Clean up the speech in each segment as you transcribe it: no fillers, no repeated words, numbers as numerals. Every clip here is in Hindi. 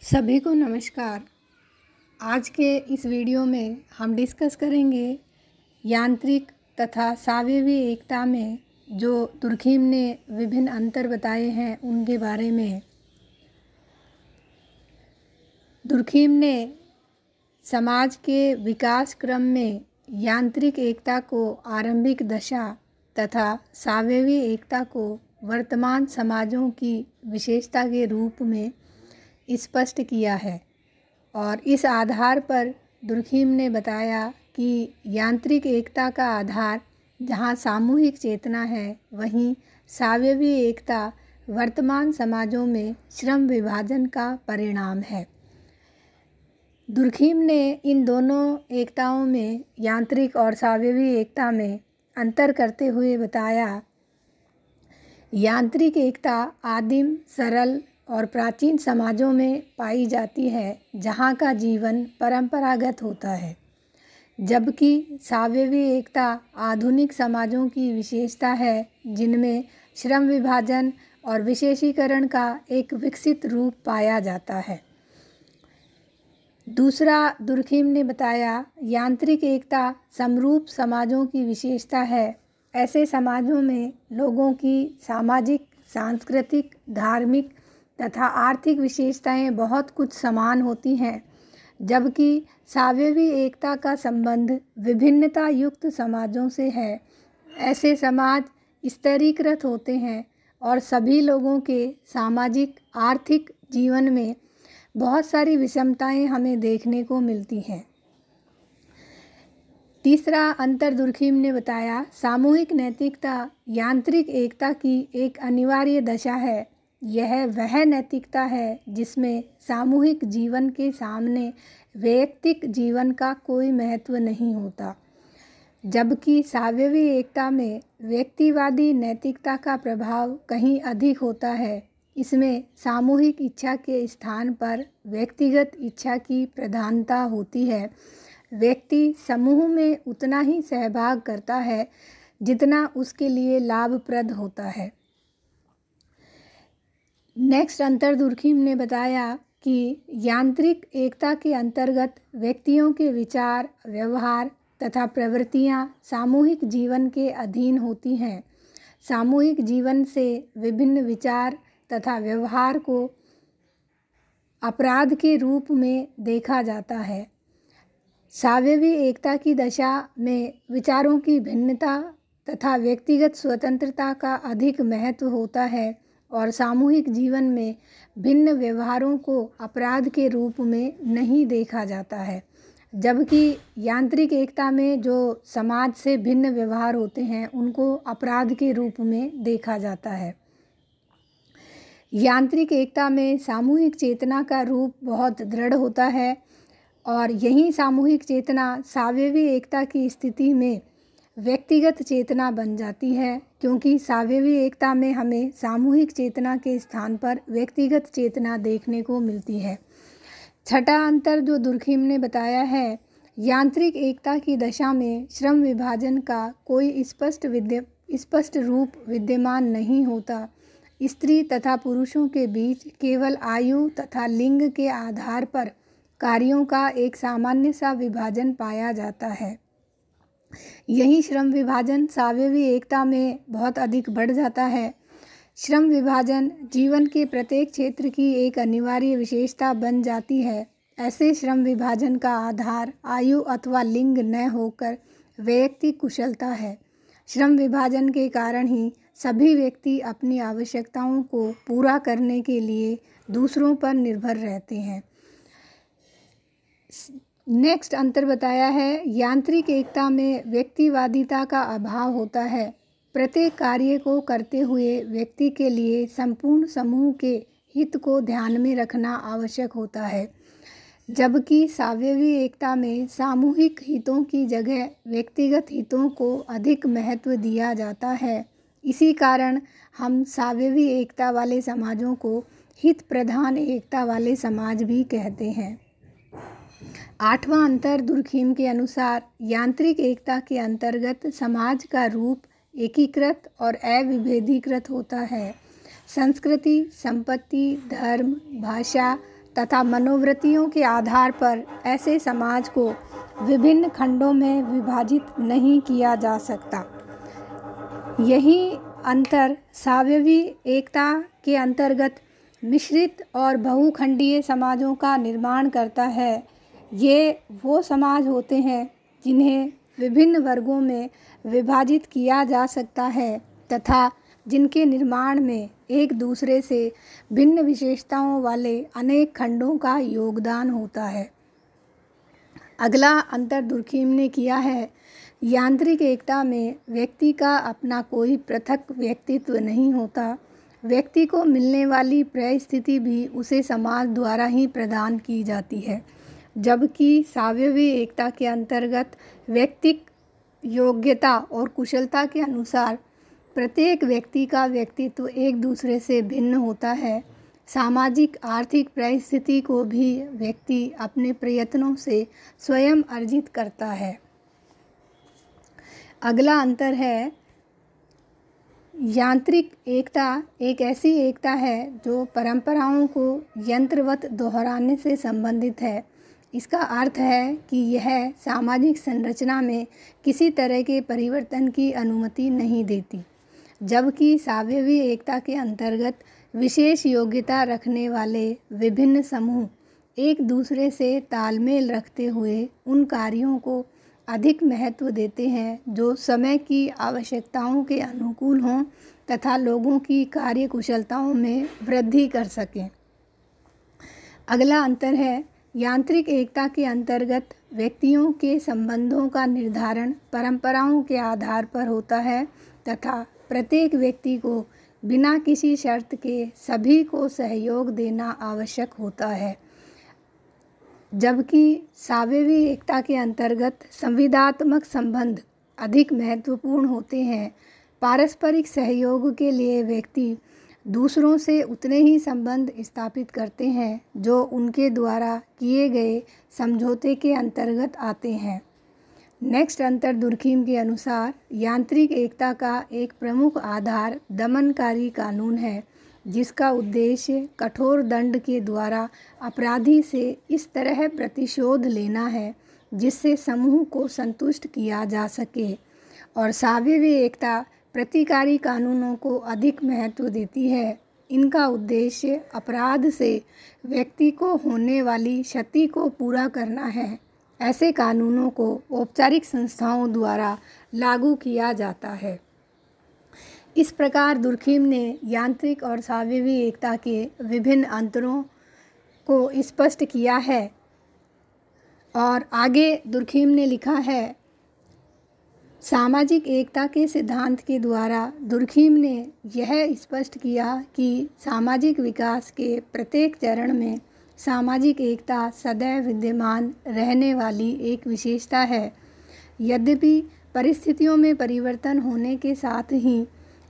सभी को नमस्कार। आज के इस वीडियो में हम डिस्कस करेंगे यांत्रिक तथा सावयवी एकता में जो दुर्खीम ने विभिन्न अंतर बताए हैं उनके बारे में। दुर्खीम ने समाज के विकास क्रम में यांत्रिक एकता को आरंभिक दशा तथा सावयवी एकता को वर्तमान समाजों की विशेषता के रूप में स्पष्ट किया है और इस आधार पर दुर्खीम ने बताया कि यांत्रिक एकता का आधार जहां सामूहिक चेतना है, वहीं सावयवी एकता वर्तमान समाजों में श्रम विभाजन का परिणाम है। दुर्खीम ने इन दोनों एकताओं में यांत्रिक और सावयवी एकता में अंतर करते हुए बताया, यांत्रिक एकता आदिम, सरल और प्राचीन समाजों में पाई जाती है, जहाँ का जीवन परंपरागत होता है, जबकि सावयवी एकता आधुनिक समाजों की विशेषता है, जिनमें श्रम विभाजन और विशेषीकरण का एक विकसित रूप पाया जाता है। दूसरा, दुर्खीम ने बताया, यांत्रिक एकता समरूप समाजों की विशेषता है। ऐसे समाजों में लोगों की सामाजिक, सांस्कृतिक, धार्मिक तथा आर्थिक विशेषताएं बहुत कुछ समान होती हैं, जबकि सावयवी एकता का संबंध विभिन्नता युक्त समाजों से है। ऐसे समाज स्तरीकृत होते हैं और सभी लोगों के सामाजिक, आर्थिक जीवन में बहुत सारी विषमताएं हमें देखने को मिलती हैं। तीसरा अंतर दुर्खीम ने बताया, सामूहिक नैतिकता यांत्रिक एकता की एक अनिवार्य दशा है। यह वह नैतिकता है जिसमें सामूहिक जीवन के सामने वैयक्तिक जीवन का कोई महत्व नहीं होता, जबकि सावयवी एकता में व्यक्तिवादी नैतिकता का प्रभाव कहीं अधिक होता है। इसमें सामूहिक इच्छा के स्थान पर व्यक्तिगत इच्छा की प्रधानता होती है। व्यक्ति समूह में उतना ही सहभाग करता है जितना उसके लिए लाभप्रद होता है। नेक्स्ट अंतर दुर्खीम ने बताया कि यांत्रिक एकता के अंतर्गत व्यक्तियों के विचार, व्यवहार तथा प्रवृत्तियां सामूहिक जीवन के अधीन होती हैं। सामूहिक जीवन से विभिन्न विचार तथा व्यवहार को अपराध के रूप में देखा जाता है। सावयवी एकता की दशा में विचारों की भिन्नता तथा व्यक्तिगत स्वतंत्रता का अधिक महत्व होता है और सामूहिक जीवन में भिन्न व्यवहारों को अपराध के रूप में नहीं देखा जाता है, जबकि यांत्रिक एकता में जो समाज से भिन्न व्यवहार होते हैं उनको अपराध के रूप में देखा जाता है। यांत्रिक एकता में सामूहिक चेतना का रूप बहुत दृढ़ होता है और यही सामूहिक चेतना सावयवी एकता की स्थिति में व्यक्तिगत चेतना बन जाती है, क्योंकि सावयवी एकता में हमें सामूहिक चेतना के स्थान पर व्यक्तिगत चेतना देखने को मिलती है। छठा अंतर जो दुर्खीम ने बताया है, यांत्रिक एकता की दशा में श्रम विभाजन का कोई स्पष्ट रूप विद्यमान नहीं होता। स्त्री तथा पुरुषों के बीच केवल आयु तथा लिंग के आधार पर कार्यों का एक सामान्य सा विभाजन पाया जाता है। यही श्रम विभाजन सावयवी एकता में बहुत अधिक बढ़ जाता है। श्रम विभाजन जीवन के प्रत्येक क्षेत्र की एक अनिवार्य विशेषता बन जाती है। ऐसे श्रम विभाजन का आधार आयु अथवा लिंग न होकर वैयक्तिक कुशलता है। श्रम विभाजन के कारण ही सभी व्यक्ति अपनी आवश्यकताओं को पूरा करने के लिए दूसरों पर निर्भर रहते हैं। नेक्स्ट अंतर बताया है, यांत्रिक एकता में व्यक्तिवादिता का अभाव होता है। प्रत्येक कार्य को करते हुए व्यक्ति के लिए संपूर्ण समूह के हित को ध्यान में रखना आवश्यक होता है, जबकि सावयवी एकता में सामूहिक हितों की जगह व्यक्तिगत हितों को अधिक महत्व दिया जाता है। इसी कारण हम सावयवी एकता वाले समाजों को हित प्रधान एकता वाले समाज भी कहते हैं। आठवां अंतर दुर्खीम के अनुसार, यांत्रिक एकता के अंतर्गत समाज का रूप एकीकृत और अविभेदीकृत होता है। संस्कृति, संपत्ति, धर्म, भाषा तथा मनोवृत्तियों के आधार पर ऐसे समाज को विभिन्न खंडों में विभाजित नहीं किया जा सकता। यही अंतर सावयवी एकता के अंतर्गत मिश्रित और बहुखंडीय समाजों का निर्माण करता है। ये वो समाज होते हैं जिन्हें विभिन्न वर्गों में विभाजित किया जा सकता है तथा जिनके निर्माण में एक दूसरे से भिन्न विशेषताओं वाले अनेक खंडों का योगदान होता है। अगला अंतर दुर्खीम ने किया है, यांत्रिक एकता में व्यक्ति का अपना कोई पृथक व्यक्तित्व नहीं होता। व्यक्ति को मिलने वाली परिस्थिति भी उसे समाज द्वारा ही प्रदान की जाती है, जबकि सावयवी एकता के अंतर्गत व्यक्तिक योग्यता और कुशलता के अनुसार प्रत्येक व्यक्ति का व्यक्तित्व एक दूसरे से भिन्न होता है। सामाजिक आर्थिक परिस्थिति को भी व्यक्ति अपने प्रयत्नों से स्वयं अर्जित करता है। अगला अंतर है, यांत्रिक एकता एक ऐसी एकता है जो परंपराओं को यंत्रवत दोहराने से संबंधित है। इसका अर्थ है कि यह सामाजिक संरचना में किसी तरह के परिवर्तन की अनुमति नहीं देती, जबकि सावयवी एकता के अंतर्गत विशेष योग्यता रखने वाले विभिन्न समूह एक दूसरे से तालमेल रखते हुए उन कार्यों को अधिक महत्व देते हैं जो समय की आवश्यकताओं के अनुकूल हों तथा लोगों की कार्यकुशलताओं में वृद्धि कर सकें। अगला अंतर है, यांत्रिक एकता के अंतर्गत व्यक्तियों के संबंधों का निर्धारण परंपराओं के आधार पर होता है तथा प्रत्येक व्यक्ति को बिना किसी शर्त के सभी को सहयोग देना आवश्यक होता है, जबकि सावयवी एकता के अंतर्गत संविदात्मक संबंध अधिक महत्वपूर्ण होते हैं। पारस्परिक सहयोग के लिए व्यक्ति दूसरों से उतने ही संबंध स्थापित करते हैं जो उनके द्वारा किए गए समझौते के अंतर्गत आते हैं। नेक्स्ट अंतर दुर्खीम के अनुसार यांत्रिक एकता का एक प्रमुख आधार दमनकारी कानून है, जिसका उद्देश्य कठोर दंड के द्वारा अपराधी से इस तरह प्रतिशोध लेना है जिससे समूह को संतुष्ट किया जा सके। और सावयवी एकता प्रतिकारी कानूनों को अधिक महत्व देती है। इनका उद्देश्य अपराध से व्यक्ति को होने वाली क्षति को पूरा करना है। ऐसे कानूनों को औपचारिक संस्थाओं द्वारा लागू किया जाता है। इस प्रकार दुर्खीम ने यांत्रिक और सावयवी एकता के विभिन्न अंतरों को स्पष्ट किया है। और आगे दुर्खीम ने लिखा है, सामाजिक एकता के सिद्धांत के द्वारा दुर्खीम ने यह स्पष्ट किया कि सामाजिक विकास के प्रत्येक चरण में सामाजिक एकता सदैव विद्यमान रहने वाली एक विशेषता है। यद्यपि परिस्थितियों में परिवर्तन होने के साथ ही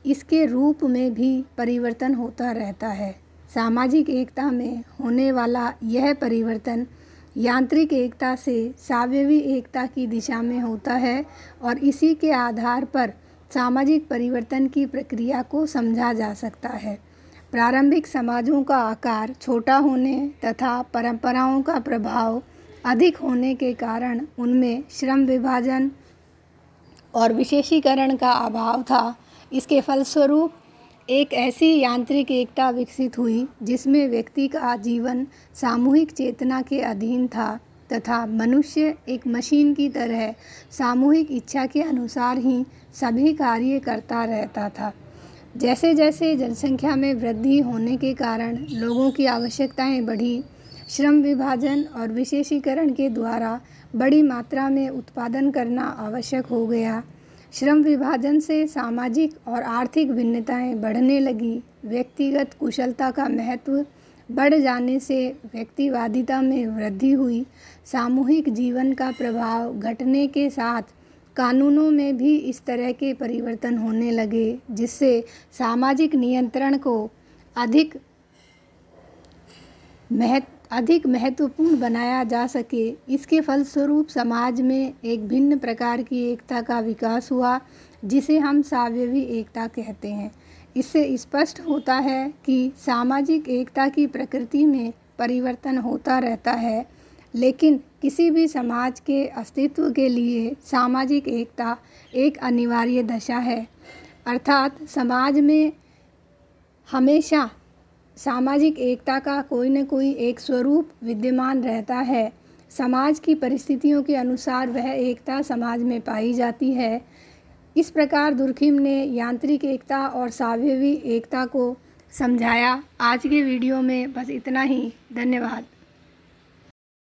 इसके रूप में भी परिवर्तन होता रहता है। सामाजिक एकता में होने वाला यह परिवर्तन यांत्रिक एकता से सावयवी एकता की दिशा में होता है और इसी के आधार पर सामाजिक परिवर्तन की प्रक्रिया को समझा जा सकता है। प्रारंभिक समाजों का आकार छोटा होने तथा परंपराओं का प्रभाव अधिक होने के कारण उनमें श्रम विभाजन और विशेषीकरण का अभाव था। इसके फलस्वरूप एक ऐसी यांत्रिक एकता विकसित हुई जिसमें व्यक्ति का जीवन सामूहिक चेतना के अधीन था तथा मनुष्य एक मशीन की तरह सामूहिक इच्छा के अनुसार ही सभी कार्य करता रहता था। जैसे जैसे जनसंख्या में वृद्धि होने के कारण लोगों की आवश्यकताएं बढ़ी, श्रम विभाजन और विशेषीकरण के द्वारा बड़ी मात्रा में उत्पादन करना आवश्यक हो गया। श्रम विभाजन से सामाजिक और आर्थिक भिन्नताएं बढ़ने लगी। व्यक्तिगत कुशलता का महत्व बढ़ जाने से व्यक्तिवादिता में वृद्धि हुई। सामूहिक जीवन का प्रभाव घटने के साथ कानूनों में भी इस तरह के परिवर्तन होने लगे जिससे सामाजिक नियंत्रण को अधिक महत्वपूर्ण बनाया जा सके। इसके फलस्वरूप समाज में एक भिन्न प्रकार की एकता का विकास हुआ जिसे हम सावयवी एकता कहते हैं। इससे स्पष्ट होता है कि सामाजिक एकता की प्रकृति में परिवर्तन होता रहता है, लेकिन किसी भी समाज के अस्तित्व के लिए सामाजिक एकता एक अनिवार्य दशा है। अर्थात समाज में हमेशा सामाजिक एकता का कोई न कोई एक स्वरूप विद्यमान रहता है। समाज की परिस्थितियों के अनुसार वह एकता समाज में पाई जाती है। इस प्रकार दुर्खिम ने यांत्रिक एकता और सावयवी एकता को समझाया। आज के वीडियो में बस इतना ही। धन्यवाद।